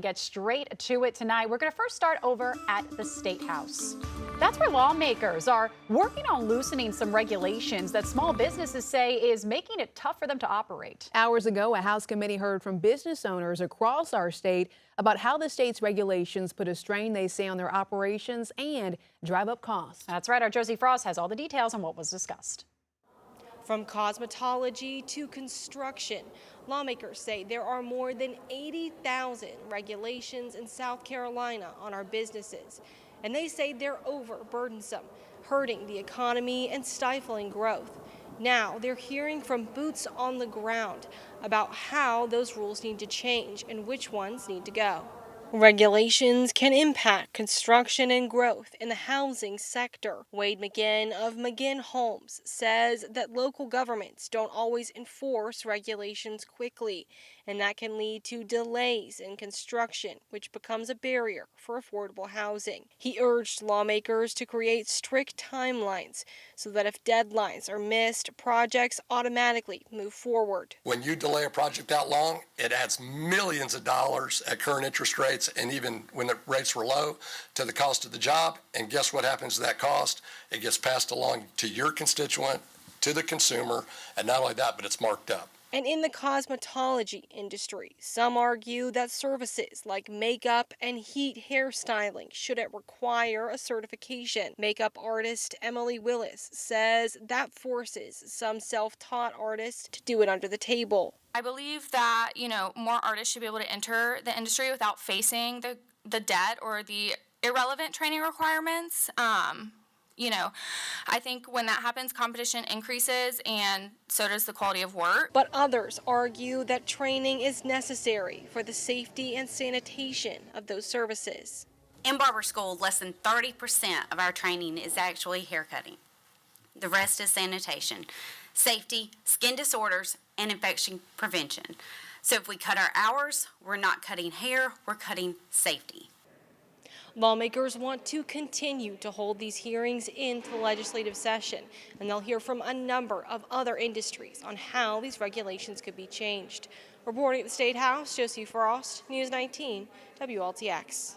Get straight to it tonight. We're going to first start over at the State House. That's where lawmakers are working on loosening some regulations that small businesses say is making it tough for them to operate. Hours ago, a House committee heard from business owners across our state about how the state's regulations put a strain, they say, on their operations and drive up costs. That's right. Our Josie Frost has all the details on what was discussed. From cosmetology to construction, lawmakers say there are more than 80,000 regulations in South Carolina on our businesses, and they say they're overburdensome, hurting the economy and stifling growth. Now they're hearing from boots on the ground about how those rules need to change and which ones need to go. Regulations can impact construction and growth in the housing sector. Wade McGinn of McGinn Homes says that local governments don't always enforce regulations quickly, and that can lead to delays in construction, which becomes a barrier for affordable housing. He urged lawmakers to create strict timelines so that if deadlines are missed, projects automatically move forward. When you delay a project that long, it adds millions of dollars at current interest rates, and even when the rates were low, to the cost of the job. And guess what happens to that cost? It gets passed along to your constituent, to the consumer, and not only that, but it's marked up. And in the cosmetology industry, some argue that services like makeup and heat hairstyling shouldn't require a certification. Makeup artist Emily Willis says that forces some self-taught artists to do it under the table. I believe that, more artists should be able to enter the industry without facing the debt or the irrelevant training requirements. I think when that happens, competition increases and so does the quality of work. But others argue that training is necessary for the safety and sanitation of those services. In barber school, less than 30% of our training is actually haircutting. The rest is sanitation, safety, skin disorders, and infection prevention. So if we cut our hours, we're not cutting hair, we're cutting safety. Lawmakers want to continue to hold these hearings into the legislative session, and they'll hear from a number of other industries on how these regulations could be changed. Reporting at the State House, Josie Frost, News 19, WLTX.